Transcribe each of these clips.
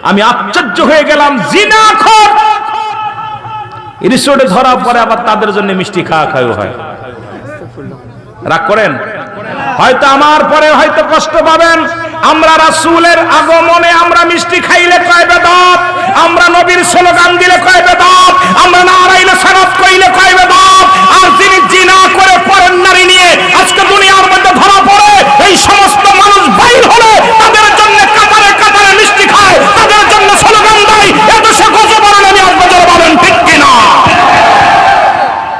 আমি আশ্চর্য হয়ে গেলাম, জিনাখোর রিসোর্টে ধরা পরে আবার তাদের জন্য মিষ্টি খাওয়া হয়। রাগ করেন? হয়তো আমার পরে হয়তো কষ্ট পাবেন। আমরা রাসূলের আগমনে আমরা মিষ্টি খাইলে কয় বেদাত, আমরা নবীর স্লোগান দিলে কয় বেদাত, আমরা নারায়ে সালাত কইলে কয় বেদাত। আর যিনি জিনা করে পরের নারী নিয়ে আজকে দুনিয়ার মধ্যে ধরা পড়ে, এই সমস্ত মানুষ বাইর হলে তাদের জন্য কাতারে কাতারে মিষ্টি খায়, তাদের জন্য স্লোগান দেয়, এত সে গজব বলেন। আমি আপনাদের বলেন ঠিক কিনা?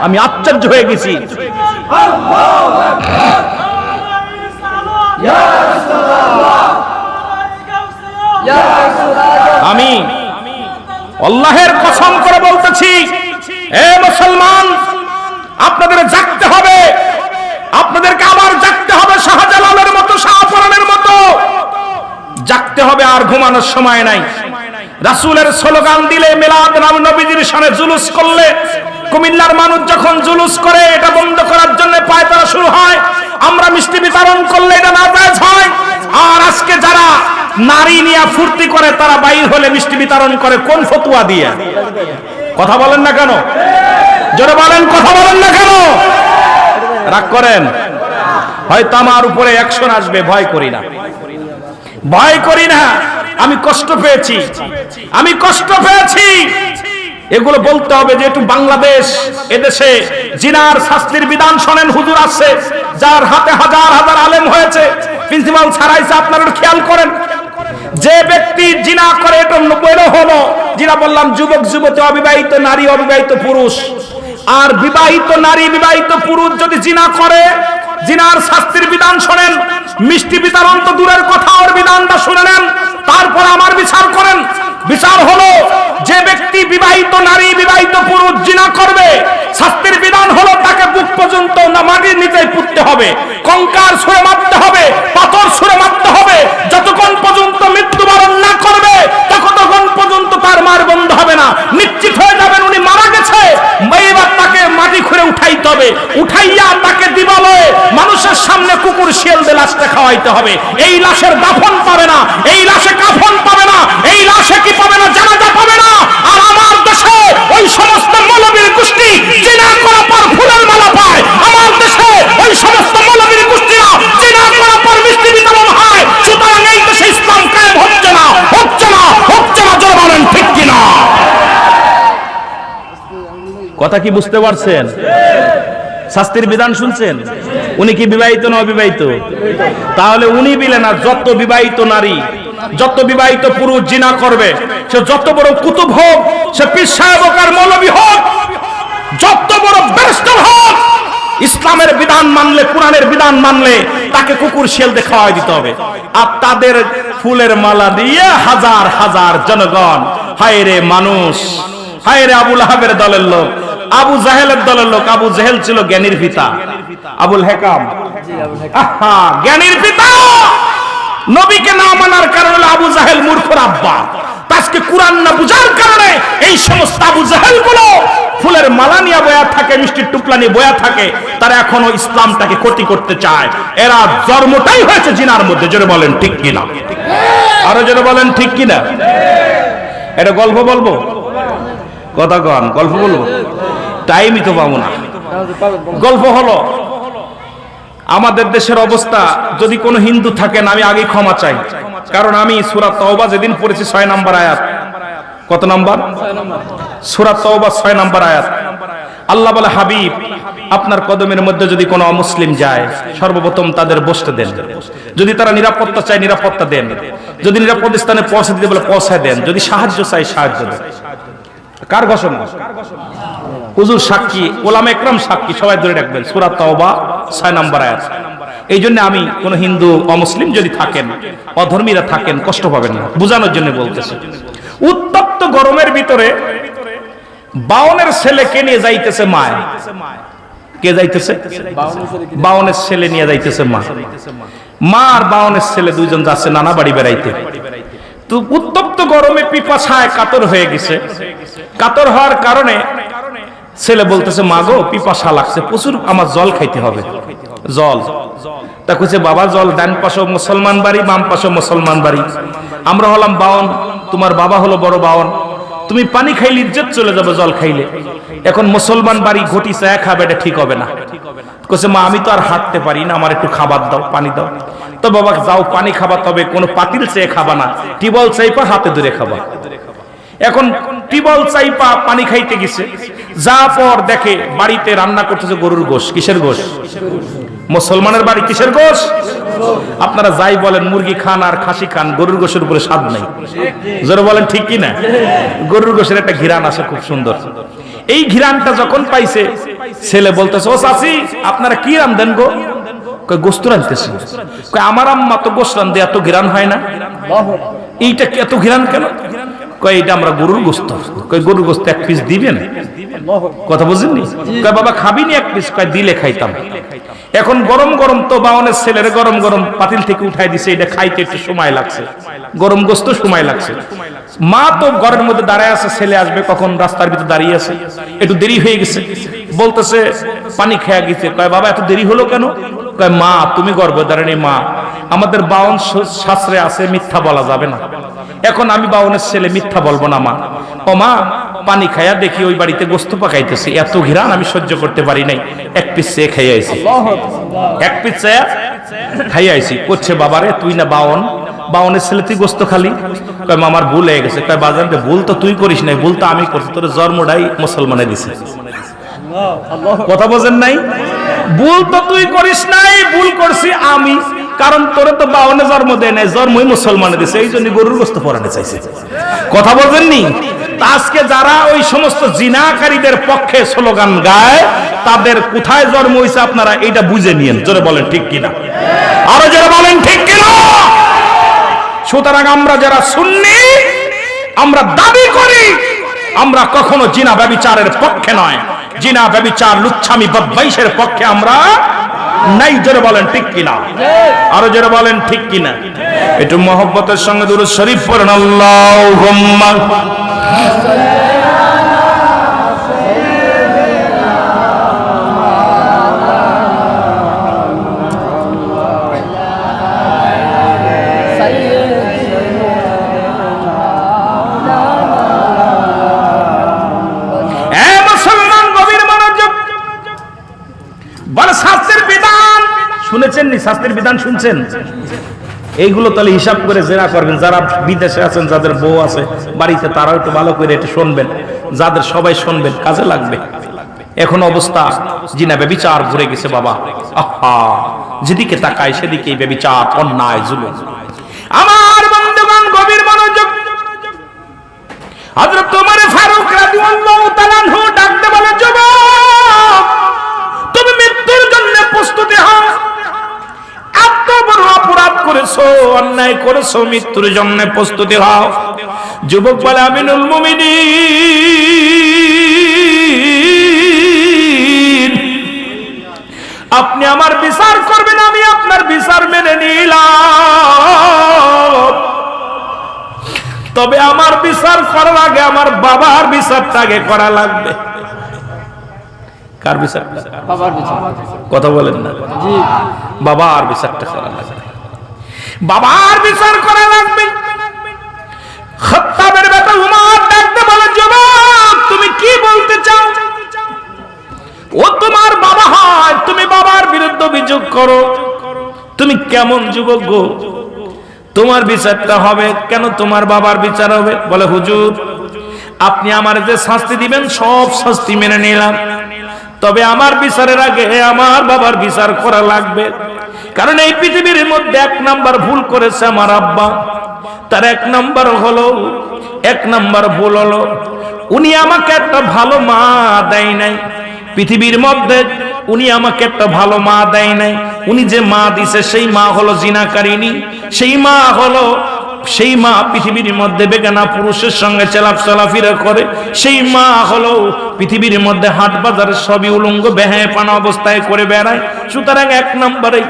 আমি আশ্চর্য হয়ে গেছি। আমি আল্লাহের কসম করে বলতেছি, এ মুসলমান, আপনাদের জাগতে হবে, আপনাদেরকে আবার জাগতে হবে, শাহজালালের মতো, শাহপরানের মতো জাগতে হবে। আর ঘুমানোর সময় নাই। রাসূলের স্লোগান দিলে, মিলাদ নবীজির শানে জুলুস করলে, কুমিল্লার মানুষ যখন জুলুস করে এটা বন্ধ করার জন্য পায়তারা শুরু হয়। আমরা মিষ্টি বিতরণ করলে এটা নাজায়েজ হয়। আর আজকে যারা নারী নিয়ে ফুর্তি করে তারা বাইর হলে মিষ্টি বিতরণ করে কোন ফতোয়া দিয়ে? কথা বলেন না কেন? জোরে বলেন, কথা বলেন না কেন? রাগ করেন? হয়তো আমার উপরে অ্যাকশন আসবে, ভয় করি না, ভয় করি না। আমি কষ্ট পেয়েছি, আমি কষ্ট পেয়েছি। এগুলো বলতে হবে যে একটু বাংলাদেশ, এদেশে জিনার শাস্তির বিধান শোনেন। হুজুর আছে যার হাতে হাজার হাজার আলেম হয়েছে, প্রিন্সিপাল ছাড়াইছে। আপনারা একটু খেয়াল করেন, যে ব্যক্তি জিনা করে, এটা হলো জিনা বললাম যুবক যুবতী, অবিবাহিত নারী, অবিবাহিত পুরুষ। আর বিবাহিত নারী, বিবাহিত পুরুষ যদি জিনা করে, জিনার শাস্তির বিধান শোনেন। মিষ্টি বিতরণ তো দূরের কথা, ওর বিধানটা শুনে নেন, তারপর আমার বিচার করেন। বিচার হলো, যে ব্যক্তি বিবাহিত নারী, বিবাহিত পুরুষ জিনা করবে, শাস্তির বিধান হলো তাকে বুক পর্যন্ত না মাটির নিচে পুঁততে হবে, কঙ্কার ছুঁড়ে মারতে হবে, পাথর ছুঁড়ে মারতে হবে। যতক্ষণ পর্যন্ত মৃত্যুবরণ না করবে ততক্ষণ পর্যন্ত তার মার বন্ধ হবে না। নিশ্চিত হয়ে যাবেন উনি মারা গেছে, এবার তাকে মাটি খুঁড়ে উঠাইতে হবে, উঠাইয়া তাকে দিবালয়ে মানুষের সামনে কুকুর শিয়াল দিয়ে লাশটা খাওয়াইতে হবে। এই লাশের দাফন পাবে না, এই লাশে কাফন পাবে না, এই লাশে কি পাবে না? জানাজা পাবে না। আর আমার দেশে ওই সমস্ত মৌলবীর গোষ্ঠী জিনা করার পর ফুলের মালা পায়। আমার দেশে ওই সমস্ত মৌলবীর গোষ্ঠীরা জিনা করার পর মিষ্টি বিতরণ হয়। সুতরাং এই দেশে ইসলাম কায়েম হচ্ছে না, হচ্ছে না, হচ্ছে না। জোরে বলেন ঠিক কিনা? কথা কি বুঝতে পারছেন? শাস্তির বিধান শুনছেন? উনি কি বিবাহিত না অবিবাহিত? তাহলে উনি বিলে না, যত বিবাহিত নারী, যত বিবাহিত পুরুষ জিনা করবে, সে যত বড় কুতুব হোক, সে পীর সাহেব হোক আর মৌলবী হোক, যত বড় ব্যারিস্টার হোক, ইসলামের বিধান মানলে, কোরআনের বিধান মানলে তাকে কুকুর শিয়াল দিয়ে খাওয়াই দিতে হবে। আর তাদের ফুলের মালা দিয়ে হাজার হাজার জনগণ, হায় রে মানুষ, হায় রে আবুল আহাবের দলের লোক, আবু জাহেলের দলের লোক। আবু জাহেল ছিল জ্ঞানীর পিতা, আবুল হেকাম জ্ঞানীর পিতা। নবীকে না মানার কারণে আবু জাহেল মূর্খর আব্বা। আজকে কোরআন না বুঝার কারণে এই সমস্ত আবু জাহেল গুলো ফুলের মালা নিয়ে বয়া থাকে, মিষ্টির টুকলা নিয়ে বয়া থাকে, তারা এখনো ইসলামটাকে ক্ষতি করতে চায়। এরা জন্মটাই হয়েছে জিনার মধ্যে। জোরে বলেন ঠিক কিনা? আরো জোরে বলেন ঠিক কিনা? এটা গল্প বলবো? কথা কন, গল্প বলবো? টাইমই তো পাবো না। গল্প হলো, আমাদের দেশের অবস্থা, যদি কোনো হিন্দু থাকেন আমি আগে ক্ষমা চাই, কারণ আমি সূরা তাওবা যেদিন পড়েছি 6 নম্বর আয়াত। কত নম্বর? সূরা তাওবা 6 নম্বর আয়াত। আল্লাহ বলে, হাবিব, আপনার কদমের মধ্যে যদি কোনো অমুসলিম যায়, সর্বপ্রথম তাদের বসতে দেন। যদি তারা নিরাপত্তা চায় নিরাপত্তা দেন, যদি নিরাপদ স্থানে পৌঁছে দিতে বলে পৌঁছায় দেন, যদি সাহায্য চাই সাহায্য দেন। কার ঘোষণা? হুজুর সাক্ষী, ওলামা একরাম সাক্ষী, সবাই ধরে রাখবেন। সূরা তাওবা 6 নম্বর আয়াত। এই জন্য আমি কোন হিন্দু অমুসলিম যদি থাকেন, অধর্মীরা থাকেন, কষ্ট পাবেন না, বোঝানোর জন্য বলতেছি। উত্তপ্ত গরমের ভিতরে 52 ছেলেকে নিয়ে যাইতেছে মায়। কে যাইতেছে? 52 ছেলে নিয়ে যাইতেছে মা। মা আর 52 ছেলে দুইজন যাচ্ছে নানা বাড়ি বেড়াইতে। তো উত্তপ্ত গরমে পিপাসায় কাতর হয়ে গেছে। কাতর হওয়ার কারণে ছেলে বলতেছে, মা গো, পিপাসা লাগছে প্রচুর, আমার জল খাইতে হবে, জল। তা কইছে, বাবা জল ডান পাশে মুসলমান বাড়ি, বাম পাশে মুসলমান বাড়ি, আমরা হলাম বাওন, তোমার বাবা হলো বড় বাওন, তুমি পানি খাইলে ইজ্জত চলে যাবে জল খাইলে। এখন মুসলমান বাড়ি ঘটি চায়া খাবে, এটা ঠিক হবে না। কইছে মা আমি তো আর হাঁটতে পারি না, আমার একটু খাবার দাও, পানি দাও। তো বাবা যাও পানি খাবা, তবে কোনো পাতিল চেয়ে খাবা না, টিবল চাইপা হাতে ধরে খাবা। এখন টিবল চাইপা পানি খাইতে গেছে, যা পর দেখে বাড়িতে রান্না করতেছে গরুর গোশ। কিসের গোশ? মুসলমানের বাড়ি কিসের গোশ? আপনারা যাই বলেন মুরগি খান আর খাসি খান, গরুর গোশের উপরে স্বাদ নাই। যারা বলেন ঠিক কি না? গরুর গোশের একটা ঘিরান আছে খুব সুন্দর। এই ঘিরানটা যখন পাইছে, ছেলে বলতেছে ও চাচি আপনারা কি রান্ধেন গো? কয় গোস্ত রাঁধতেছি। কয় আমার আম্মা তো গোস্ত রান্ধে, এত ঘিরান হয় না। এইটা এত ঘিরান কেন? কয় এটা আমরা গরুর গোস্ত। কয় গরুর গোস্ত এক পিস দিবেন? কথা বুঝেননি? কয় বাবা খাবি নি এক পিস? কয় দিলে খাইতাম। এখন গরম গরম তো বাওনের ছেলের গরম গরম পাতিল থেকে উঠাই দিছে, এটা খাইতে একটু সময় লাগছে, গরম গোস্ত সময় লাগছে। মা তো ঘরের মধ্যে দাঁড়ায় আছে, ছেলে আসবে কখন, রাস্তার ভিতরে দাঁড়িয়ে আছে, একটু দেরি হয়ে গেছে। বলতেছে পানি খেয়ে গেছে। কয় বাবা এত দেরি হলো কেন? কয় মা তুমি গর্ভধারিণী মা, আমাদের বাওন শাস্ত্রে আছে মিথ্যা বলা যাবে না। এখন আমি বাওনের ছেলে, মিথ্যা বলবো না মা। ও মা পানি খাইয়া দেখি ওই বাড়িতে গোস্ত পাকাইতেছি, এত ঘিরান আমি সহ্য করতে পারি নাই, এক পিস চেয়ে খাইয়া আইছি, এক পিস চেয়ে খাইয়া আইছি। করছে বাবারে তুই না বাওন, বাওনের ছেলে তুই গোস্ত খালি? কয় মামার ভুল হয়ে গেছে। কয় বাজার ভুল তো তুই করিস নাই, ভুল তো আমি করছি, তোর জন্মটাই মুসলমানে দিছে। কথা বোঝেন নাই? ভুল তো তুই করিস নাই, ভুল করছি আমি, কারণ তোরে তো বাওনে জন্ম দেয় নাই, জন্মই মুসলমানে দিছে, এই জন্য গরুর গোস্ত পরাতে চাইছে। কথা বলছেননি? আজকে যারা ওই সমস্ত জিনাকারীদের পক্ষে স্লোগান গায়, তাদের কোথায় জন্ম হয়েছে আপনারা এটা বুঝে নিয়েন। জোরে বলেন ঠিক কিনা? আরো যারা বলেন ঠিক কিনা? সুতরাং আমরা যারা সুন্নি, আমরা দাবি করি আমরা কখনো জিনা ব্যভিচারের পক্ষে নয়, জিনা ব্যভিচার লুচ্ছামি বদমাইশের পক্ষে আমরা নাই। জোরে বলেন ঠিক কিনা? আরো জোরে বলেন ঠিক কিনা? একটু মহব্বতের সঙ্গে দুরূদ শরীফ পড়েন। আল্লাহুম্মা শুনেছেন নি? শাস্তির বিধান শুনছেন? এইগুলো তাহলে হিসাব করে জেনা করবেন। যারা বিদেশে আছেন, যাদের বউ আছে বাড়িতে, তারাও একটু ভালো করে এটা শুনবেন, যাদের সবাই শুনবেন, কাজে লাগবে। এখন অবস্থা জিনা ব্যভিচার ভরে গেছে বাবা। আহা, যেদিকে তাকায় সেদিকে ব্যভিচার, অন্যায়, জুলুম। আমার বন্ধুগণ গভীর মনোযোগ। হযরত ওমর ফারুক রাদিয়াল্লাহু তাআলা আনহু ডাকতে বলে, যুবক তুমি মৃত্যুর জন্য প্রস্তুতি হও। এত বড় অপরাধ করেছো, অন্যায় করেছো, মৃত্যুর জন্য প্রস্তুতি হও। যুবক বলে, আমিনুল মুমিনিন আপনি আমার বিচার করবেন, আমি আপনার বিচার মেনে নিলাম, তবে আমার বিচার করার আগে আমার বাবার বিচারটা আগে করা লাগবে। কার বিচার? বাবার বিচার। কথা বলেন না? জি, বাবার বিচারটা করা লাগবে, বাবার বিচার করা লাগবে। খাত্তাবের বেটা উমর ডাকতে বলে, যুবক তুমি কি বলতে চাও? ও তোমার বাবা হয়, তুমি বাবার বিরুদ্ধে অভিযোগ করো, তুমি কেমন যুবক গো? তোমার বিচারটা হবে কেন? তোমার বাবার বিচার হবে? বলে, হুজুর আপনি আমার যে শাস্তি দিবেন সব শাস্তি মেনে নিলাম, তবে আমার বিচারের আগে আমার বাবার বিচার করা লাগবে। কারণ এই পৃথিবীর মধ্যে এক নাম্বার ভুল করেছে আমার আব্বা। তার এক নাম্বার ভুল হলো উনি আমাকে একটা ভালো মা দেয় নাই। পৃথিবীর মধ্যে উনি আমাকে একটা ভালো মা দেয় নাই। উনি যে মা দিছে সেই মা হলো জিনাকারিনী, সেই মা পৃথিবীর মধ্যে বেগানা পুরুষের সঙ্গে চলাফেরা করে, সেই মা হলো পৃথিবীর মধ্যে হাট বাজার সবই উলঙ্গ বেহায়াপানা অবস্থায় করে বেড়ায়। সুতরাং এক নম্বরে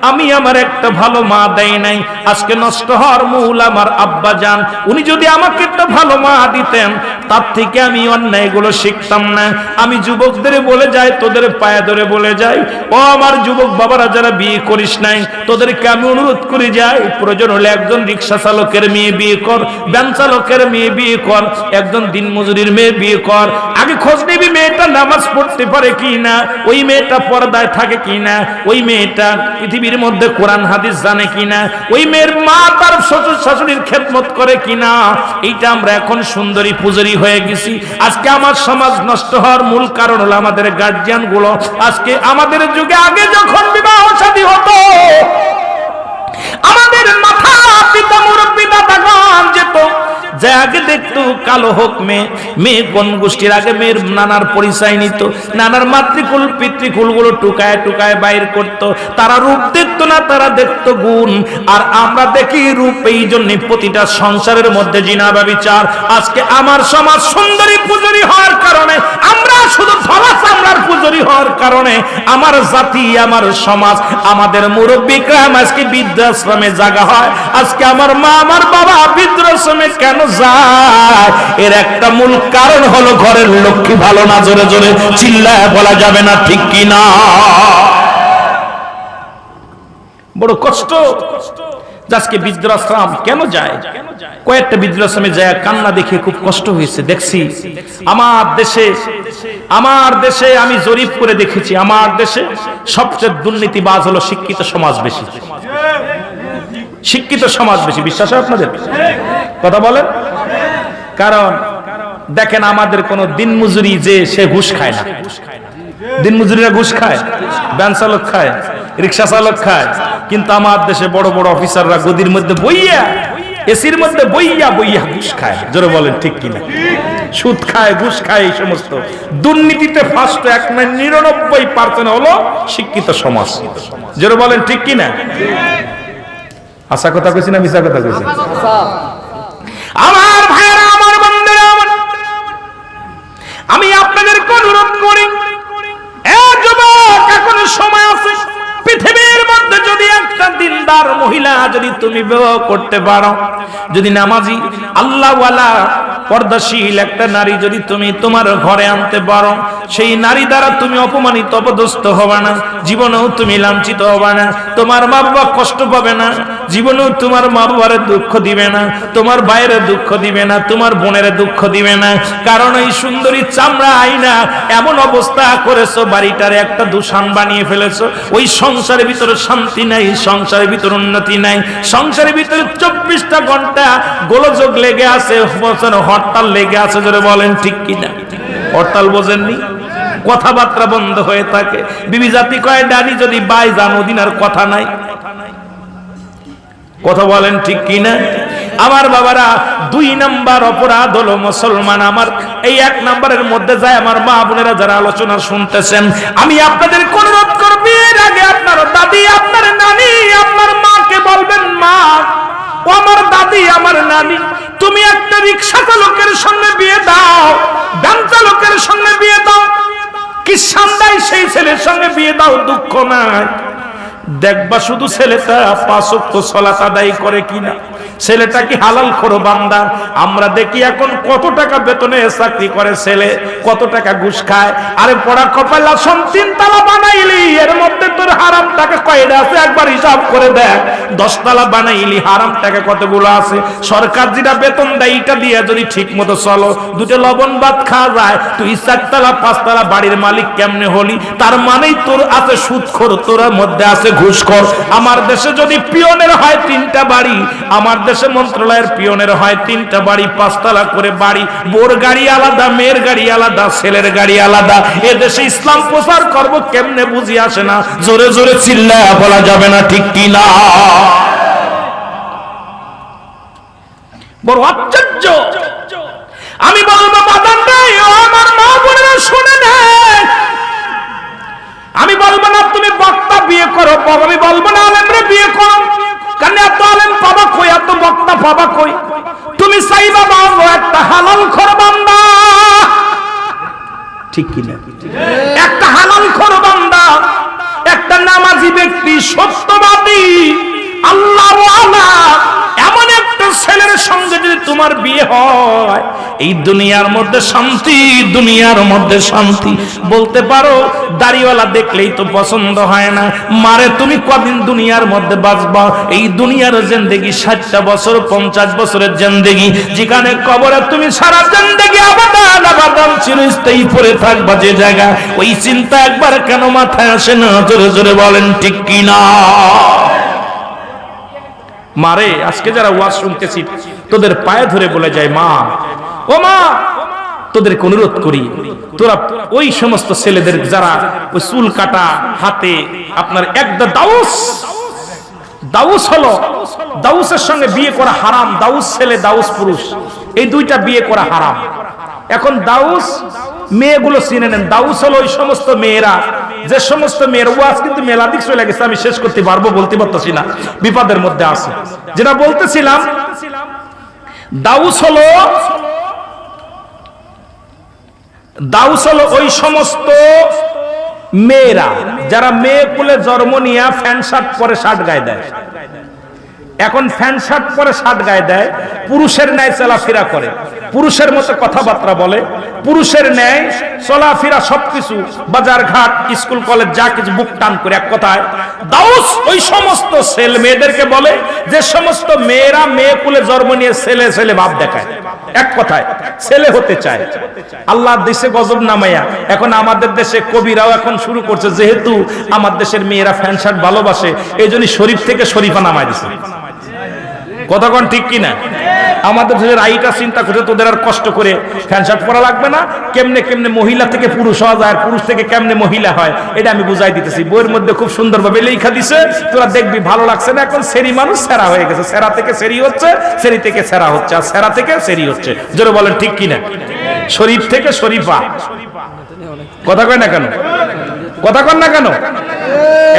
আমি আমার একটা ভালো মা দেয় নাই, আজকে নষ্ট হওয়ার মূল আমার আব্বা জান। উনি যদি আমাকে একটা ভালো মা দিতেন তার থেকে আমি অন্যায়গুলো শিখতাম না। আমি যুবকদের বলে যাই, তোদের পায়ে ধরে বলে যাই, ও আমার যুবক বাবারা যারা বিয়ে করিস নাই, তোদেরকে আমি অনুরোধ করে যাই, প্রয়োজন হলে একজন রিক্সা চালকের মেয়ে বিয়ে কর, ভ্যান চালকের মেয়ে বিয়ে কর, একজন দিনমজুরির মেয়ে বিয়ে কর। আগে খোঁজ নিবি মেয়েটা নামাজ পড়তে পারে কিনা, ওই মেয়েটা পর্দায় থাকে কিনা, ওই মেয়েটা পৃথিবীর মধ্যে কোরআন হাদিস জানে কিনা, ওই মেয়ের মা তার শ্বশুর শাশুড়ির খেদমত করে কিনা। এইটা আমরা এখন সুন্দরী পূজারি হয়ে গেছি। আজকে আমার সমাজ নষ্ট হওয়ার মূল কারণ হলো আমাদের গার্জিয়ান গুলো। আজকে আমাদের যুগে আগে যখন বিবাহ শাদী হতো, আমাদের মাথা পিতা মুরব্বী দাদাগণ যেত, যে আগে দেখতো কালো হোক মেয়ে কোন গোষ্ঠীর, আগে মেয়ের নানার পরিচয় নিত, নানার মাতৃকুল পিতৃকুল গুলো টুকায় টুকায় বাইর করত। তারা রূপ দেখতো না, তারা দেখতো গুণ। আর আমরা দেখি রূপ, এই জন্য প্রতিটা সংসারের মধ্যে জিনা ব্যভিচার। আজকে আমার সমাজ সুন্দরী পূজারী হওয়ার কারণে, আমরা শুধু ধলা চামড়ার পূজারী হওয়ার কারণে আমার জাতি, আমার সমাজ, আমাদের মুরব্বীরা আজকে বৃদ্ধাশ্রমে জায়গা হয়। আজকে আমার মা আমার বাবা বৃদ্ধাশ্রমে কেন যায়? এর একটা মূল কারণ হলো ঘরের লক্ষ্মী ভালো না। জোরে জোরে চিল্লায় বলা যাবে না, ঠিক কি না? বড় কষ্ট। আজকে বৃদ্ধাশ্রম কেন যায়? কয়েকটা বৃদ্ধাশ্রমে যায় কান্না দেখে খুব কষ্ট হয়েছে। দেখছি আমার দেশে আমি জরিপ করে দেখেছি, আমার দেশে সবচেয়ে দুর্নীতিবাজ হলো শিক্ষিত সমাজ বেশি। শিক্ষিত সমাজ বেশি। বিশ্বাস হয় আপনাদের? কথা বলেন। কারণ দেখেন, আমাদের কোন দিনমজুরি যে সে ঘুষ খায় না। দিনমজুরিরা ঘুষ খায়, ভ্যান চালক খায়, রিক্সা চালক খায়, কিন্তু আমার দেশে বড় বড় অফিসাররা গদির মধ্যে বইয়া, এসির মধ্যে বইয়া বইয়া ঘুষ খায়। জোরে বলেন ঠিক কিনা? সুদ খায়, ঘুষ খায়। এই সমস্ত দুর্নীতিতে ফার্স্ট 99% হলো শিক্ষিত সমাজ। জোরে বলেন ঠিক কিনা? আশা কথা কইছি না মিছা কথা কইছি? আমার ভাইরা, আমার বন্ধুরা, আমি আপনাদেরকে অনুরোধ করি, যুবক এখনো সময় আছে। পৃথিবীর মধ্যে যদি একটা দিনদার মহিলা যদি তুমি বিবাহ করতে পারো, যদি নামাজি আল্লাহওয়ালা পর্দাশীল একটা নারী যদি তুমি তোমার ঘরে আনতে পারো, সেই নারী দ্বারা তুমি অপমানিত অপদস্থ হবে না, জীবনেও তুমি লাঞ্ছিত হবে না, তোমার মা বাবা কষ্ট পাবে না, জীবনেও তোমার মা বাবার দুঃখ দিবে না, তোমার ভাইয়ের দুঃখ দিবে না, তোমার বোনের দুঃখ দিবে না। কারণ এই সুন্দরী চামড়া আইনা এমন অবস্থা করেছো, বাড়িটার একটা দূষণ বানিয়ে ফেলেছো। ওই সংসারের ভিতরে শান্তি নাই, সংসারের ভিতরে উন্নতি নাই, সংসারের ভিতরে 24টা ঘন্টা গোলযোগ লেগে আছে, হরতাল লেগে আছে। জোরে বলেন ঠিক কিনা? হরতাল বোঝেননি? কথাবার্তা বন্ধ হয়ে থাকে। বিবি জাতি কয় ডানি যদি বাই যান ওদিন আর কথা নাই। কথা বলেন ঠিক কিনা? আমার বাবারা, 2 নাম্বার অপরাধ হলো মুসলমান। আমার এই 1 নাম্বারের মধ্যে যায় আমার মা বোনেরা যারা আলোচনা শুনতেছেন, আমি আপনাদের অনুরোধ করব, এর আগে আপনার দাদি, আপনার নানি, আপনার মাকে বলবেন, মা ও আমার দাদি, আমার নানি, তুমি একটা রিক্সা চালকের সঙ্গে বিয়ে দাও, ভ্যান চালকের সঙ্গে বিয়ে দাও, কি সান্দাই সেই ছেলের সঙ্গে বিয়ে দাও, দুঃখ নাই। দেখবা শুধু ছেলেটা 5 ওয়াক্ত সালাত আদায় করে কিনা, ছেলেটা কি হালাল খোর বান্দা। আমরা দেখি এখন কত টাকা বেতনে চাকরি করে ছেলে, কত টাকা ঘুষ খায়। আরে পড়া কপাল, 3 তালা বানাইলি, এর মধ্যে তোর হারাম টাকা কয়টা আছে একবার হিসাব করে দেখ। 10 তালা বানাইলি, হারাম টাকা কতগুলো আছে। সরকার যেটা বেতন দেয় এটা দিয়ে যদি ঠিক মতো চলো, 2টা লবণ ভাত খাওয়া যায়, তুই 4 তালা 5 তালা বাড়ির মালিক কেমনে হলি? তার মানেই তোর আছে সুদখোর, তোর মধ্যে আছে ঘুষখোর। আমার দেশে যদি পিয়নের হয় 3টা বাড়ি, আমার দেশে মন্ত্রণালয়ের পিয়নের হয় 3টা বাড়ি, 5 তালা করে বাড়ি, বোর গাড়ি আলাদা, মেয়ের গাড়ি আলাদা, ছেলের গাড়ি আলাদা। এ দেশে ইসলাম প্রচার করব কেমনে বুঝি আসে না। জোরে জোরে চিল্লায়া বলা যাবে না, ঠিক কি না? বড় আশ্চর্য। আমি বলবো বাদান নাই, আমার মা বোনেরা শুনে নেন, আমি বলবো না তুমি বক্তা বিয়ে করো, আমি বলবো না আলেমরে বিয়ে করো, কারণ এত আলেম পাবা কই, এত বক্তা পাবা কই? তুমি চাইবা বাবা একটা হালাল খোর বান্দা, ঠিক কিনা? একটা হালালখোর বান্দা, একটা নামাজি ব্যক্তি, সত্যবাদী, আল্লাহওয়ালা এমন একটা ছেলের সঙ্গে যদি তোমার বিয়ে হয়, এই দুনিয়ার মধ্যে শান্তি, দুনিয়ার মধ্যে শান্তি। বলতে পারো দাড়িওয়ালা দেখলেই তো পছন্দ হয় না, মারে তুমি কদিন দুনিয়ার মধ্যে বাঁচবা? এই দুনিয়ার জিন্দেগি 60টা বছর, 50 বছরের জিন্দেগি, যেখানে কবরে তুমি সারা জিন্দেগি আবাদান আবাদান চিরস্থায়ী পড়ে থাকবা যে জায়গা, ওই চিন্তা একবার কেন মাথায় আসে না? জোরে জোরে বলেন ঠিক কিনা? মারে আজকে যারা ওয়াজ শুনতেছি, তোদের পায়ে ধরে বলে যায়, মা ও মা, তোদেরকে অনুরোধ করি, তোরা ওই সমস্ত ছেলেদের যারা ওই চুল কাটা হাতে আপনার একটা দাউস হলো, দাউসের সঙ্গে বিয়ে করা হারাম। দাউস ছেলে, দাউস পুরুষ, এই দুইটা বিয়ে করা হারাম। এখন দাউস মেয়েগুলো চিনে নেন। দাউস হলো ওই সমস্ত মেয়েরা, যে সমস্ত মেয়ের ওয়াজ কিন্তু মেলাদিক চলে গেছে, আমি শেষ করতে পারবো বলতে পারতেছি না, বিপদের মধ্যে আছে। যেটা বলতেছিলাম, দাউস হলো ওই সমস্ত মেয়েরা যারা মেয়ে কুলে জন্ম নিয়ে প্যান্ট শার্ট পরে শার্ট গায়ে দেয়। এখন প্যান্ট শার্ট পরে শার্ট গায়ে দেয়, পুরুষের ন্যায় চলাফেরা করে, পুরুষের মতো কথাবার্তা বলে, পুরুষের ন্যায় চলাফেরা, সবকিছু বাজার ঘাট স্কুল কলেজ যা কিছু বুক টান করে। এক কথায় দাউস ওই সমস্ত ছেলে মেয়েদেরকে বলে যে সমস্ত মেয়েরা মেয়ে কুলে জন্ম নিয়ে ছেলে ছেলে ভাব দেখায়, এক কথায় ছেলে হতে চায়। আল্লাহর দেশে গজব নামাইয়া এখন আমাদের দেশে কবিরাও এখন শুরু করছে, যেহেতু আমার দেশের মেয়েরা প্যান্ট শার্ট ভালোবাসে, এই জন্য শরীফ থেকে শরীফা নামাই দিছে। কথা কোন ঠিক কিনা? আমাদের দেশের আইটা চিন্তা করছে, তোদের আর কষ্ট করে প্যান্ট শার্ট পরা লাগবে না, কেমনে কেমনে মহিলা থেকে পুরুষ হওয়া যায়, আর পুরুষ থেকে কেমনে মহিলা হয়, এটা আমি বুঝাই দিতেছি। বইয়ের মধ্যে খুব সুন্দরভাবে লেখা দিছে, তোরা দেখবি ভালো লাগছে না। এখন সেরি মানুষ সেরা হয়ে গেছে, সেরা থেকে সেরি হচ্ছে, সেরি থেকে সেরা হচ্ছে, আর সেরা থেকে সেরি হচ্ছে। জোরে বলেন ঠিক কিনা? শরীফ থেকে শরীফা। কথা কয় না কেন? কথা কন না কেন?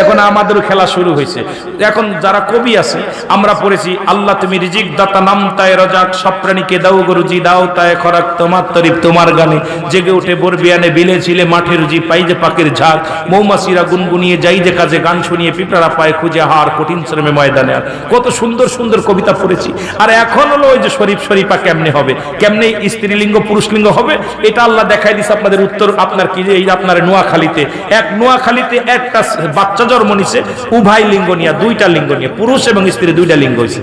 এখন আমাদেরও খেলা শুরু হয়েছে। এখন যারা কবি আছে, আমরা পড়েছি, আল্লাহ তুমি রিজিক দাতা, নাম তায় রাজাক, সব প্রাণীকে দাও গরুজি, দাও তায় খরাক, তোমার তরিফ তোমার গানে, জেগে উঠে বরবিয়ানে বিলে ছিলে মাঠে রুজি, পাই যে পাখির ঝাঁক, মৌমাছিরা গুনগুনিয়ে যাই যে কাজে, গান শুনিয়ে পিঁপড়ারা পায় খুঁজে হার, কঠিন শ্রমে ময়দানে। আর কত সুন্দর সুন্দর কবিতা পড়েছি। আর এখন হলো ওই যে শরীফ শরীফা কেমনে হবে, কেমনে স্ত্রীলিঙ্গ পুরুষলিঙ্গ হবে, এটা আল্লাহ দেখাই দিচ্ছে আপনাদের উত্তর। আপনার কি যে এই আপনার নোয়াখালীতে, নোয়াখালীতে একটা বাচ্চা জন্ম নিছে, উভয় লিঙ্গ নিয়ে, দুইটা লিঙ্গ নিয়ে, পুরুষ এবং স্ত্রী দুইটা লিঙ্গ হয়েছে।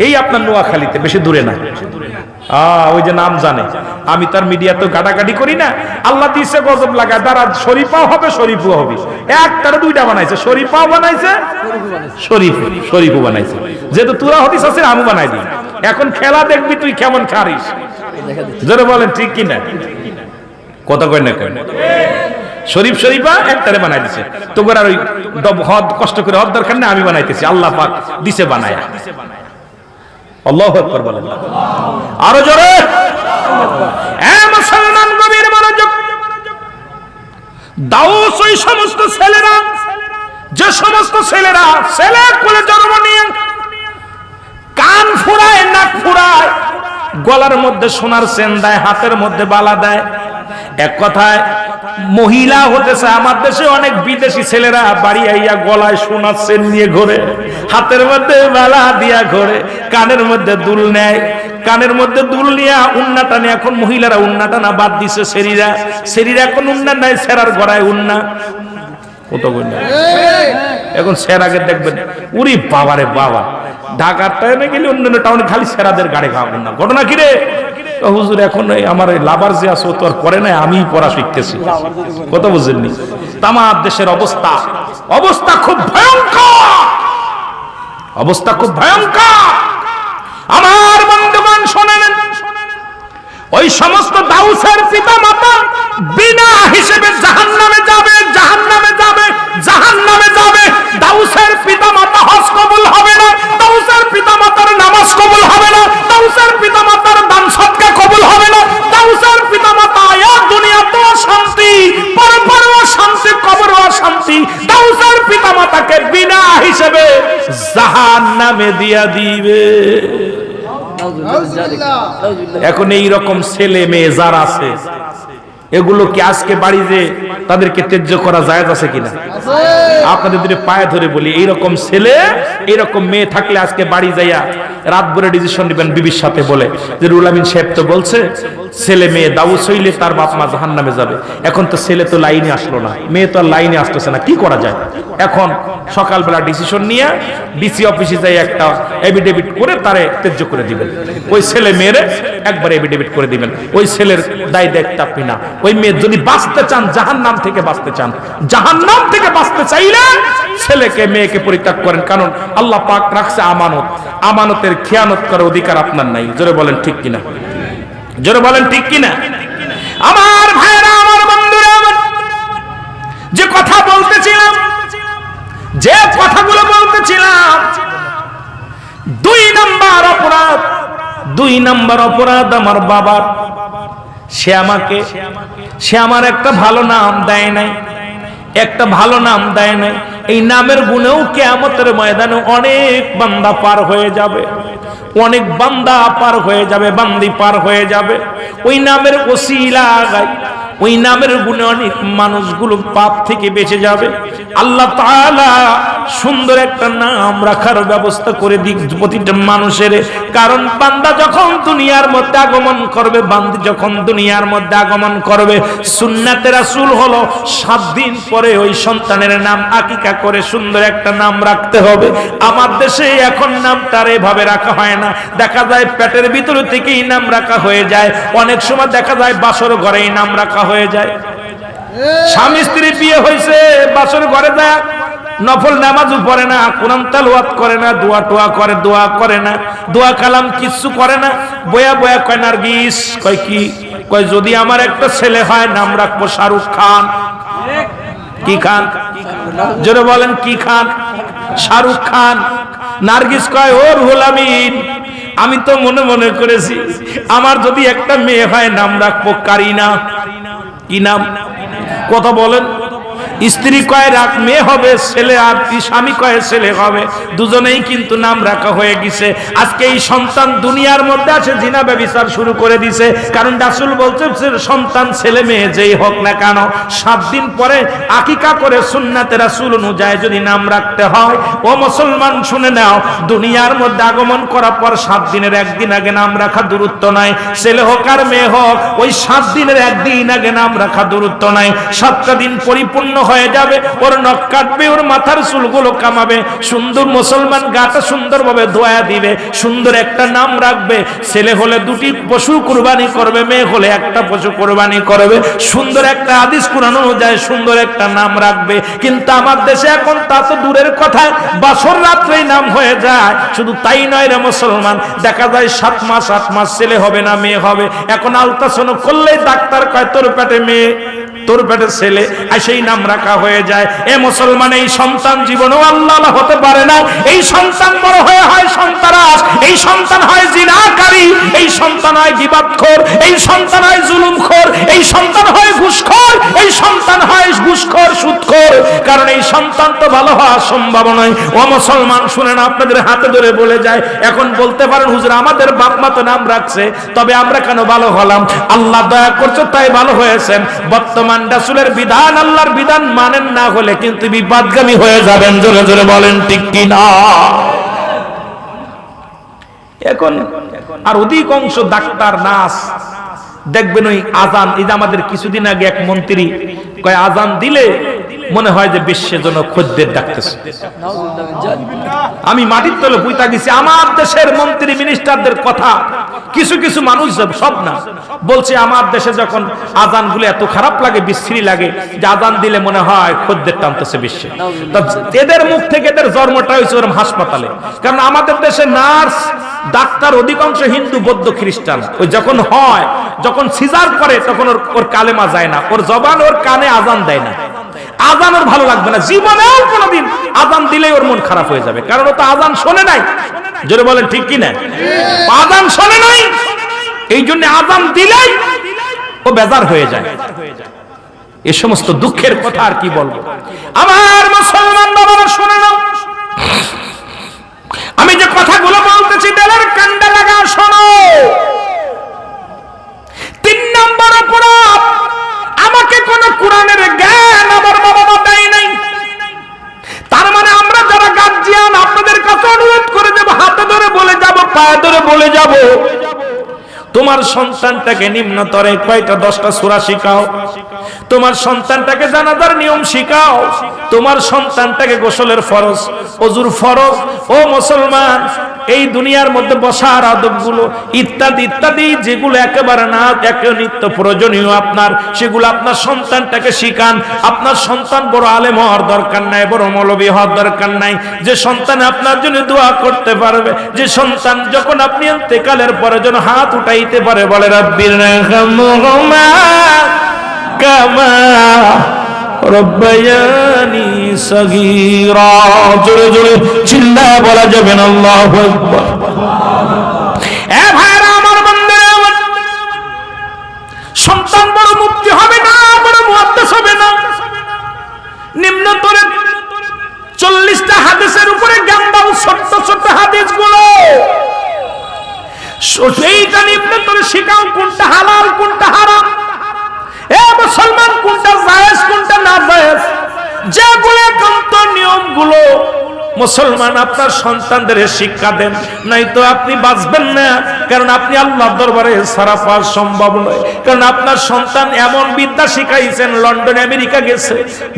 এই আপনার নোয়াখালীতে, বেশি দূরে না। ওই যে নাম জানে, আমি তার মিডিয়া তো গাড়াগাড়ি করি না। আল্লাহ দিছে গজব লাগায়, তারা শরীফাও হবে শরীফও হবে, একটারে দুইটা বানাইছে, শরীফাও বানাইছে শরীফও বানাইছে। যেহেতু তুরা হদিস আছে, আমি বানাই দিই। এখন খেলা দেখবি তুই কেমন খারিস। জোরে বলেন ঠিক কিনা? কথা কয় না কয় না? শরীফ শরীফা একটারে বানাই দিছে, তো আর ওই হদ কষ্ট করে হদ দরকার নেই, আমি বানাইতেছি, আল্লাহ পাক দিছে বানায়া। আল্লাহু আকবার বলেন আরো জোরে। মুসলমান গভীর মনোযোগ। দাউস ওই সমস্ত ছেলেরা, যে সমস্ত ছেলেরা ছেলে কোলে জন্ম নিয়ে কান ফুরায়, নাক ফুরায়, গলার মধ্যে সোনার চেন দেয়, হাতের মধ্যে বালা দেয়, এক কথায় মহিলা হতেছে। আমার দেশে অনেক বিদেশি ছেলেরা বাড়ি আইয়া গলায় সোনার চেন নিয়ে ঘোরে, হাতের মধ্যে বালা দিয়া ঘোরে, কানের মধ্যে দুল নেয়, কানের মধ্যে দুল নিয়ে উন্না টানে। এখন মহিলারা উন্না টানা বাদ দিছে, সেরিরা এখন উন্না নাই, সেরার গড়ায় উন্না। এখন সেরাকে দেখবেন, উরি বাবারে বাবা, ঢাকার টাইমে গেলে অন্যান্য টাউনে খালি সেরাদের গাড়ি খাওয়াবেন না। ঘটনা কি রে? হুজুর এখন আমার লাভার যে আছে, ও তো আর পরে নাই, আমি পড়া শিখতেছি। কত বুঝেননি? তামার দেশের অবস্থা খুব ভয়ঙ্কর, অবস্থা খুব ভয়ঙ্কর। আমার বন্ধুগণ শোনেন, ওই সমস্ত দাউসের পিতা মাতা বিনা হিসেবে জাহান্নামে যাবে, জাহান্নামে যাবে, জাহান্নামে যাবে। দাউসের পিতা মাতা হজ কবুল হবে না, দাউসের পিতা মাতার নামাজ কবুল হবে না, দাউসের পিতা মাতার দান সদকা কবুল হবে না, দাউসের পিতা মাতা এক দুনিয়াতেও শান্তি, পরপরও শান্তি, কবরও শান্তি। দাউসের পিতা মাতাকে বিনা হিসেবে জাহান্নামে দিয়া দিবে। এখন এই রকম ছেলে মেয়ে যারা আছে, এগুলো কি আজকে বাড়ি যে তাদেরকে ত্যায্য করা জায়েজ আছে কিনা? আপনাদের দিকে পায়ে ধরে বলি, এইরকম ছেলে এইরকম মেয়ে থাকলে আজকে বাড়ি যাইয়া রাত ভরে ডিসিশন নেবেন বিবির সাথে বলে যে রুহুল আমিন সাহেব তো বলছে ছেলে মেয়ে দাউস হইলে তার বাপ মা জাহান্নামে যাবে। এখন তো ছেলে তো লাইনে আসলো না, মেয়ে তো আর লাইনে আসতেছে না, কি করা যায়? এখন সকালবেলা ডিসিশন নিয়ে ডিসি অফিসে যাই একটা এফিডেভিট করে তারে ত্যায্য করে দিবেন। ওই ছেলে মেয়েরে একবার এফিডেভিট করে দিবেন, ওই ছেলের দায় দায়িত্ব আপনি না। ওই মেয়ে যদি বাঁচতে চান, জাহান্নাম থেকে বাঁচতে চান, জাহান্নাম থেকে বাঁচতে চাইলে ছেলেকে মেয়েকে পরিত্যাগ করেন, কারণ আল্লাহ পাক রাখছে আমানত, আমানতের খেয়ানত করার অধিকার আপনার নাই। জোরে বলেন ঠিক কিনা? জোরে বলেন ঠিক কিনা? আমার ভাইরা, আমার বন্ধুরা, যে কথা বলতেছিলাম, যে কথাগুলো বলতেছিলাম, 2 নাম্বার অপরাধ, 2 নাম্বার অপরাধ আমার বাবার। সে আমার একটা ভালো নাম দেয় নাই, একটা ভালো নাম দেয় নাই। এই নামের গুণেও কিয়ামতের ময়দানে অনেক বান্দা পার হয়ে যাবে, অনেক বান্দা পার হয়ে যাবে, বান্দি পার হয়ে যাবে। ওই নামের ওসিলায়, ওই নামের গুণে অনেক মানুষগুলো পাপ থেকে বেঁচে যাবে। আল্লাহ তাআলা সুন্দর একটা নাম রাখার ব্যবস্থা করে দিক প্রতিটা মানুষের। কারণ বান্দা যখন দুনিয়ার মধ্যে আগমন করবে, বান্দি যখন দুনিয়ার মধ্যে আগমন করবে, সুন্নাতে রাসূল হলো 7 দিন পরে ওই সন্তানের নাম আকিকা করে সুন্দর একটা নাম রাখতে হবে। আমার দেশে এখন নামটার এভাবে রাখা হয় না, দেখা যায় পেটের ভিতরে থেকেই নাম রাখা হয়ে যায়। অনেক সময় দেখা যায় বাসর ঘরেই নাম রাখা হয়ে যায়। স্বামী স্ত্রী বিয়ে হয়েছে, বাসর ঘরে যায়, নফল নামাজও পড়ে না, কোরআন তেলাওয়াত করে না, দোয়া টোয়া করে, দোয়া করে না, দোয়া কালাম কিচ্ছু করে না, বয়া বয়া কয় নার্গিস, কয় কি, কয় যদি আমার একটা ছেলে হয় নাম রাখবো শাহরুখ খান। কি খান? জোরে বলেন কি খান? শাহরুখ খান। নার্গিস কয় ও রুহুল আমিন, আমি তো মনে মনে করেছি আমার যদি একটা মেয়ে হয় নাম রাখবো কারিনা। কি নাম? কথা বলেন। স্ত্রী কয় রাখ মেয়ে হবে, ছেলে আর স্বামী কয় ছেলে হবে, দুজনেই কিন্তু নাম রাখা হয়ে গেছে। আজকে এই সন্তান দুনিয়ার মধ্যে আছে, জিনা ব্যভিচার শুরু করে দিছে। কারণ রাসূল বলছে সন্তান ছেলে মেয়ে যেই হোক না কেন 7 দিন পরে আকিকা করে সুন্নাতে রাসূল অনুযায়ী যদি নাম রাখতে হয়। ও মুসলমান শুনে নাও, দুনিয়ার মধ্যে আগমন করার পর 7 দিনের একদিন আগে নাম রাখা দূরত্ব নাই। ছেলে হোক আর মেয়ে হোক, ওই 7 দিনের একদিন আগে নাম রাখা দূরত্ব নাই। 7টা দিন পরিপূর্ণ হয়ে যাবে, ওর নখ কাটবে, ওর মাথার চুলগুলো কামাবে, সুন্দর মুসলমান গাটা সুন্দরভাবে ধোয়া দিবে, সুন্দর একটা নাম রাখবে। ছেলে হলে 2টি পশু কুরবানি করবে, মেয়ে হলে একটা পশু কুরবানি করবে, সুন্দর একটা হাদিস কুরআন অনুযায়ী সুন্দর একটা নাম রাখবে। কিন্তু আমার দেশে এখন তা তো দূরের কথা, বাসর রাত্রেই নাম হয়ে যায়। শুধু তাই নয় রে মুসলমান, দেখা যায় 7 মাস 8 মাস ছেলে হবে না মেয়ে হবে। এখন আলট্রাসাউন্ড করলেই ডাক্তার কয় তোর পেটে মেয়ে, তোর পেটে ছেলে, আর সেই নাম রাখা হয়ে যায়। এ মুসলমান, এই সন্তান জীবনেও আল্লাহ হতে পারে না। এই সন্তান বড় হয়ে হয় সন্তানাস, এই সন্তান হয় জিনাকারী, এই সন্তান হয় গীবাতখোর, এই সন্তান হয় জুলুমখোর, এই সন্তান হয় ঘুষখোর, এই সন্তান হয় ঘুষখোর সুদখোর। কারণ এই সন্তান তো ভালো হওয়া সম্ভব নয়। ও মুসলমান শুনেন, আপনাদের হাতে ধরে বলে যায়, এখন বলতে পারেন হুজুর আমাদের বাপ মা তো নাম রাখছে, তবে আমরা কেন ভালো হলাম? আল্লাহ দয়া করছে তাই ভালো হয়েছেন। বর্তমান রাসূলের বিধান, আল্লাহর বিধান মানেন না হলে কিন্তু বিপদগামী হয়ে যাবেন। জোরে জোরে বলেন ঠিক কি না? এখন আর অধিকাংশ ডাক্তার নার্স দেখবেন ওই আজান, এই যে আমাদের কিছুদিন আগে এক মন্ত্রী কয় আজান দিলে মনে হয় যে বিশ্বের জন্য খদ্দের ডাকতেছে। আমি মাটির তলে পুইতা গেছি, আমার দেশের মন্ত্রী মিনিস্টারদের কথা কিছু কিছু মানুষ, সব না, বলছে আমার দেশে যখন আজান গুলো এত খারাপ লাগে, বিশ্রী লাগে, যে আজান দিলে মনে হয় খদ্দের টানতেছে বিশ্বে। এদের মুখ থেকে এদের জন্মটা হয়েছে ওরকম হাসপাতালে। কারণ আমাদের দেশে নার্স ডাক্তার অধিকাংশ হিন্দু বৌদ্ধ খ্রিস্টান। ওই যখন হয়, যখন সিজার করে তখন ওর কালেমা যায় না, ওর জবান ওর কানে আজান দেয় না, আজান ওর ভালো লাগবে না, জীবনেও কোনোদিন আজান দিলেই ওর মন খারাপ হয়ে যাবে, কারণ ও তো আজান শোনে নাই। জোরে বলেন ঠিক কি না? আজান শোনে নাই, এই জন্য আজান দিলেই ও বেজার হয়ে যায়। এই সমস্ত দুঃখের কথা আর কি বলবো। আমার মুসলমান বাবারা শুনে নাও, আমি যে কথাগুলো বলতেছি দিলের কান্দা লাগা শোনো। 3 নম্বর অপরাধ, তোমার সন্তানটাকে নিম্নতরে কয়টা 10টা সূরা শিখাও, তোমার সন্তানটাকে জানাজার নিয়ম শিখাও, তোমার সন্তানটাকে গোসলের ফরজ, ওযুর ফরজ। ও মুসলমান, এই দুনিয়ার মধ্যে বসার আদবগুলো ইত্যাদি ইত্যাদি যেগুলো একেবারে না একেবারে নিত্য প্রয়োজনীয় আপনার, সেগুলো আপনার সন্তানটাকে শিখান। আপনার সন্তান বড় আলেম হওয়ার দরকার নাই, বড় মৌলবী হওয়ার দরকার নাই। যে সন্তান আপনার জন্য দোয়া করতে পারবে, যে সন্তান যখন আপনি ইন্তেকালের পরে যেন হাত উঠাইতে পারে, বলে রাব্বির রাহমহুমা কামা রব্বায়ানি সগীরা। জোরে জোরে চিল্লা বলা যাবে না আল্লাহু আকবার। এ ভাইরা আমার, বান্দারা আমার, সন্তান বড় মুফতি হবে না, বড় মুহাদ্দিস হবে না, নিম্নতরে 40টা হাদিসের উপরে জ্ঞান দাও, ছোট্ট ছোট্ট হাদিসগুলো সেইটা নিম্নতরে শিখাও, কোনটা হালাল কোনটা হারাম। এ মুসলমান, কোনটা জায়েজ কোনটা না জায়েজ, যেগুলো একান্ত নিয়মগুলো মুসলমান আপনার সন্তানদের শিক্ষা দেন, নাই তো আপনি বাঁচবেন না। কারণ আপনি আল্লাহর দরবারে সারা পাওয়া সম্ভব নয়। কারণ আপনার সন্তান এমন বিদ্যা শিখাইছেন, লন্ডন আমেরিকা গেছে,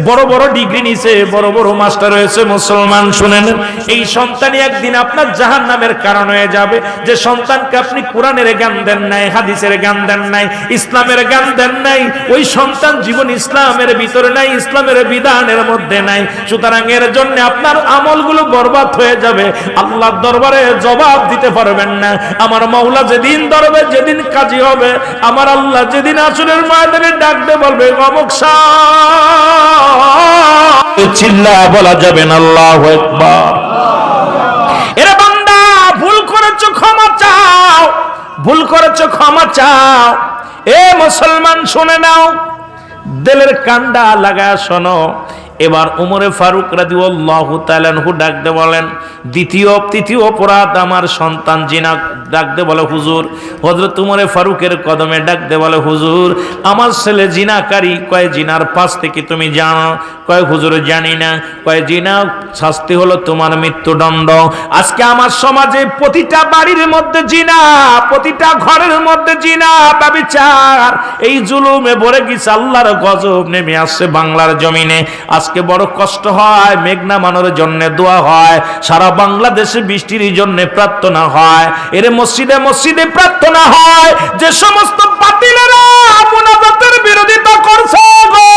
বড় বড় ডিগ্রি নিছে, বড় বড় মাস্টার হয়েছে। মুসলমান শুনেন, এই সন্তানই একদিন আপনার জাহান্নামের কারণ হয়ে যাবে। যে সন্তানকে আপনি কোরআনের জ্ঞান দেন নাই, হাদিসের জ্ঞান দেন নাই, ইসলামের জ্ঞান দেন নাই, ওই সন্তান জীবন ইসলামের ভিতরে নাই, ইসলামের বিধানের মধ্যে নাই। সুতরাং এর জন্য আপনার আমলগুলো বরবাদ হয়ে যাবে, আল্লাহর দরবারে জবাব দিতে পারবেন না। আমার মাওলা যেদিন দরবে, যেদিন কাজী হবে, আমার আল্লাহ যেদিন আসরের ময়দানে ডাকতে বলবে অমুক সাহেব, চিল্লা বলা যাবে না আল্লাহু আকবার। এরে বান্দা, ভুল করেছো ক্ষমা চাও, ভুল করেছো ক্ষমা চাও। এ মুসলমান শুনে নাও, দিলের কান্ডা লাগায় শোনো। এবার উমরে ফারুক রাদিয়াল্লাহু তাআলা আনহু ডাকতে বলেন, তৃতীয় অপরাধ আমার সন্তান জিনা। ডাকতে বলে হুজুর, হযরত উমরে ফারুকের কদমে ডাকতে বলে হুজুর, আমার ছেলে জিনাকারী। কয় জিনার পাশ থেকে তুমি জানো? কয় হুজুর জানি না। কয় জিনা শাস্তি হলো তোমার মৃত্যুদণ্ড। আজকে আমার সমাজে প্রতিটা বাড়ির মধ্যে জিনা, প্রতিটা ঘরের মধ্যে জিনা, ব্যভিচার, এই জুলুমে ভরে গেছে। আল্লাহর গজব নেমে আসছে বাংলার জমিনে। আজকে বড় কষ্ট হয়, মেঘনা মানোর জন্য দোয়া হয়, সারা বাংলাদেশে বৃষ্টির জন্য প্রার্থনা হয়, এর মসজিদে মসজিদে প্রার্থনা হয়। যে সমস্ত বাতিলেরা মুনাজাতের বিরোধিতা করছে গো,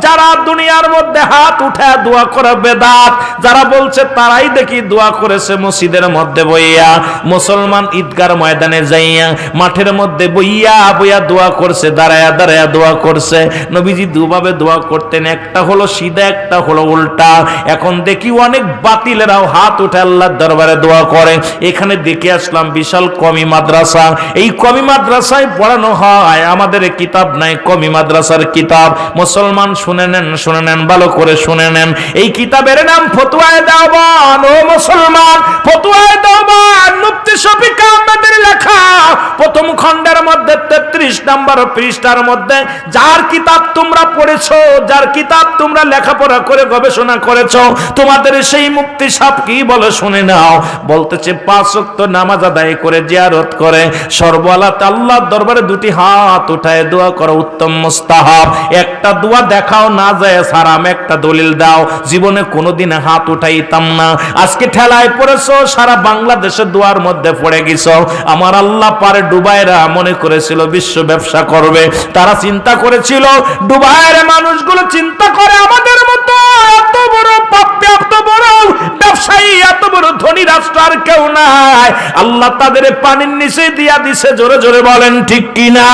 যারা দুনিয়ার মধ্যে হাত উঠায় দোয়া করে বেদাত, যারা বলছে তারাই দেখি দোয়া করেছে মসজিদের মধ্যে বইয়া, মুসলমান ঈদগার ময়দানে যাইয়া মাঠের মধ্যে বইয়া বইয়া দোয়া করছে, দাঁড়ায়া দাঁড়ায়া দোয়া করছে। নবীজি দুভাবে দোয়া করতেন, একটা হলো সিধা, একটা হলো উল্টা। এখন দেখি অনেক বাতিলেরাও হাত উঠে আল্লাহর দরবারে দোয়া করে। এখানে দেখে আসলাম বিশাল কমি মাদ্রাসা, এই কমি মাদ্রাসায় পড়ানো হয়, আমাদের কিতাব নাই, কমি মাদ্রাসার কিতাব। মুসলমান শুনে নেন, শুনে নেন, ভালো করে শুনে নেন। এই কিতাবের নাম ফতোয়ায়ে দেওবান। ও মুসলমান, ফতোয়ায়ে দেওবান মুফতি শফিক আহমেদের লেখা, প্রথম খণ্ডের মধ্যে 33 নম্বর পৃষ্ঠার মধ্যে, যার কিতাব তোমরা পড়েছো, যার কিতাব তোমরা লেখাপড়া করে গবেষণা করেছো, তোমাদের সেই মুফতি সাহেব কি বলে শুনে নাও। বলতেছে 5 ওয়াক্ত নামাজ আদায় করে, জিয়ারত করে, সর্বহালাতে আল্লাহর দরবারে 2টি হাত উঠায় দোয়া করা উত্তম মুস্তাহাব। একটা দোয়া দেখাও না যায় হারাম, একটা দলিল দাও। জীবনে কোনোদিন হাত উঠাইতাম না, আজকে ঠেলায় পড়েছো, সারা বাংলাদেশে দোয়ার মধ্যে পড়ে গেছো। আমার আল্লাহ পারে ডুবাইরা মনে করেছিল বিশ্ব ব্যবসা করবে, তারা চিন্তা করেছিল, ডুবাইয়ের মানুষগুলো চিন্তা করে আমাদের মতো এত বড় পাপ্পি, এত বড় ব্যবসায়ী, এত বড় ধনী রাষ্ট্র আর কেউ নাই। আল্লাহ তাদের পানির নিচে দিয়া দিছে। জোরে জোরে বলেন ঠিক কিনা?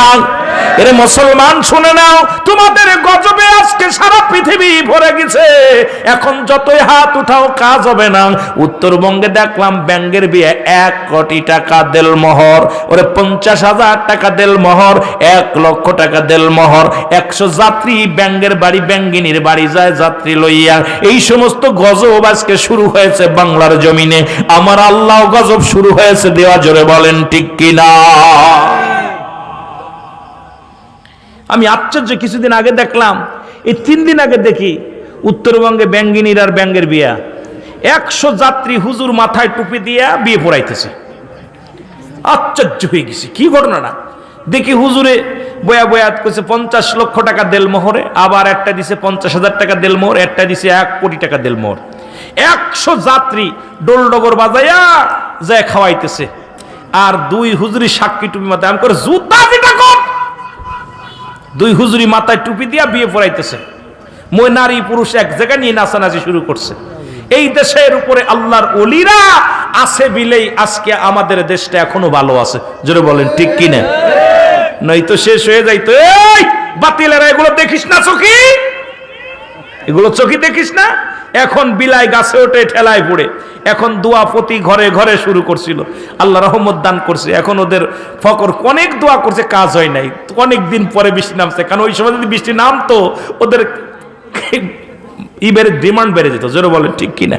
এরে মুসলমান শুনে নাও, তোমাদের গজবে আজকে সারা পৃথিবী ভরে গেছে। এখন যতই হাত উঠাও কাজ হবে না। উত্তরবঙ্গে দেখলাম ব্যাঙ্গের বিয়ে 1 কোটি টাকা দেলমোহর, ওরে 50,000 টাকা দেলমোহর, 1 লক্ষ টাকা দেলমোহর। 100 যাত্রী ব্যাঙ্গের বাড়ি, ব্যাঙ্গিনীর বাড়ি যায় যাত্রী লইয়া। এই সমস্ত গজব আজকে শুরু হয়েছে বাংলার জমিনে। আমার আল্লাহ গজব শুরু হয়েছে দেওয়া। জোরে বলেন ঠিক কিনা? আমি আশ্চর্য, কিছুদিন আগে দেখলাম, এই 3 দিন আগে দেখি উত্তরবঙ্গে ব্যাঙ্গিনীর আর ব্যাঙ্গের বিয়া, 100 যাত্রী হুজুর মাথায় টুপি দিয়া বিয়ে পড়াইতেছে। আশ্চর্য হয়ে গেছি, কি ঘটনাটা দেখি। হুজুরে বয়া বয়াত করছে 50 লক্ষ টাকা দেল মোহরে, আবার একটা দিছে 50,000 টাকা দেল মোহর, একটা দিছে 1 কোটি টাকা দেল মোহর। 100 যাত্রী ডোল ডগর বাজাইয়া যায় খাওয়াইতেছে, আর 2 হুজুরি সাক্ষী টুপি মাথায় আমি করে জুতা পিটা কর, 2 হুজুরি মাথায় টুপি দিয়া বিয়ে পড়াইতেছে। মই নারী পুরুষ এক জায়গায় নিয়ে নাচানাচি শুরু করছে। এই দেশের উপরে আল্লাহর ওলিরা আছে বিলেই আজকে আমাদের দেশটা এখনো ভালো আছে। জোরে বলেন ঠিক কিনা? নয়তো শেষ হয়ে যাইতো। এই বাতিলেরা এগুলো দেখিস না চোখে, এগুলো চোখে দেখিস না? এখন বিলাই গাছে ওঠে ঠেলায় পড়ে। এখন দোয়া প্রতি ঘরে ঘরে শুরু করছিল, আল্লাহ রহমত দান করছে। এখন ওদের ফকর অনেক দোয়া করছে, কাজ হয় নাই, অনেক দিন পরে বৃষ্টি নামছে। কারণ ওই সময় যদি বৃষ্টি নামতো ওদের ডিমান্ড বেড়ে যেত। জোরে বলেন ঠিক কিনা?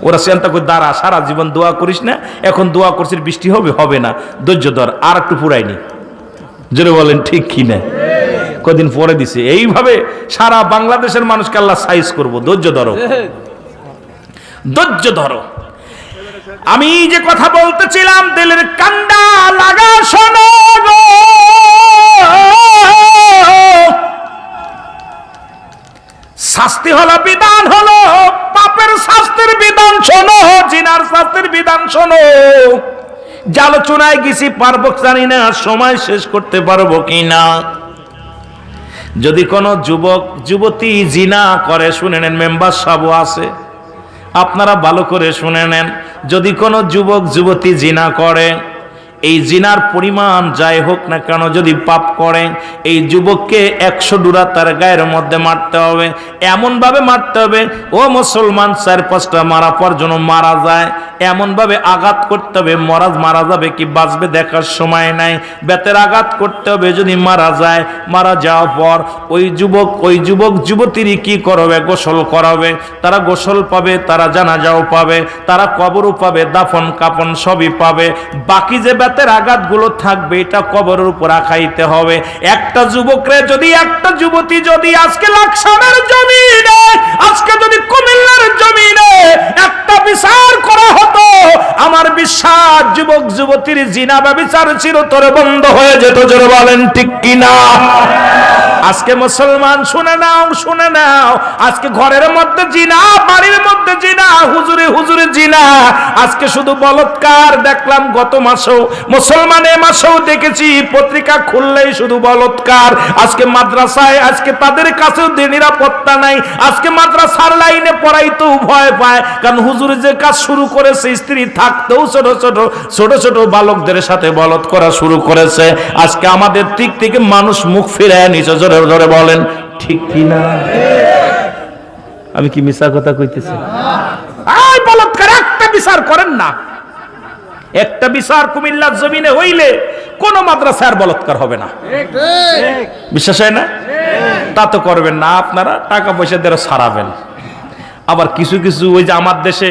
ওরা চিন্তা করে দাঁড়া, সারা জীবন দোয়া করিস না, এখন দোয়া করছিস বৃষ্টি হবে, হবে না, ধৈর্য ধর, আর একটু পুরাইনি। জোরে বলেন ঠিক কিনা? কদিন পরে দিছে। এইভাবে সারা বাংলাদেশের মানুষকে আল্লাহ সাইজ করবো। ধৈর্য ধরো, ধৈর্য ধরো। আমি যে কথা বলতেছিলাম, দিলের কান্ডা লাগা শোনো গো, শাস্তি হলো বিধান হলো, পাপের শাস্তির বিধান শোনো, জিনার শাস্তির বিধান শোনো। জালোচনায় গেছি, পারবো জানি না, সময় শেষ করতে পারবো কিনা। যদি কোনো যুবক যুবতী জিনা করে, শুনে নেন, মেম্বার সাহেব আছে, আপনারা ভালো করে শুনে নেন। যদি কোনো যুবক যুবতী জিনা করে, এই জিনার পরিমাণ যাই হোক না কেন, যদি পাপ করে, এই যুবককে 100 ডুরা তার গায়ের মধ্যে মারতে হবে। এমন ভাবে মারতে হবে, ও মুসলমান 4-5টা মারা পর যেন মারা যায়, এমন ভাবে আঘাত করতে হবে। মারা যাবে কি বাঁচবে দেখার সময় নাই, বেতের আঘাত করতে হবে। যদি মারা যায়, মারা যাওয়ার পর ওই যুবক যুবতীর কি করবে? গোসল করাবে। তারা গোসল পাবে, তারা জানাজাও পাবে, তারা কবরও পাবে, দাফন কাফন সবই পাবে। বাকি যে বেতের আঘাতগুলো থাকবে, এটা কবরের উপর রাখাইতে হবে। একটা যুবকরে যদি, একটা যুবতী যদি আজকে লাকসামের জমিনে, আজকে যদি কুমিল্লার জমিনে একটা বিচার করা হতো, আমার বিশ্বাস যুবক যুবতীর জিনা ব্যভিচার চিরতরে বন্ধ হয়ে যেত। জোরে বলেন ঠিক কিনা? আজকে মুসলমান শুনে নাও, শুনে নাও, আজকে ঘরের মধ্যে জিনা, বাড়ির মধ্যে জিনা, হুজুরে হুজুরে জিনা। আজকে শুধু বলৎকার দেখলাম গত মাসেও, মুসলমানের মাসেও দেখেছি, পত্রিকা খুললেই শুধু বলৎকার। আজকে মাদ্রাসায়, আজকে তাদের কাছেও নিরাপত্তা নাই। আজকে মাদ্রাসার লাইনে পড়াইতেও ভয় পায়, কারণ হুজুরে যে কাজ শুরু করেছে, স্ত্রী থাকতেও ছোট ছোট বালকদের সাথে বলৎ করা শুরু করেছে। আজকে আমাদের দিক থেকে মানুষ মুখ ফিরায় নিচে। জোরে জোরে বলেন ঠিক কিনা? আমি কি মিছা কথা কইতেছি? এই বলৎকার একটা বিচার করেন না, একটা বিচার কুমিল্লার জমিনে হইলে কোন মাদ্রাসার বলৎকার হবে না। বিশ্বাস হয় না? তা তো করবেন না, আপনারা টাকা পয়সা দিয়ে ছাড়াবেন। আবার কিছু কিছু ওই যে আমার দেশে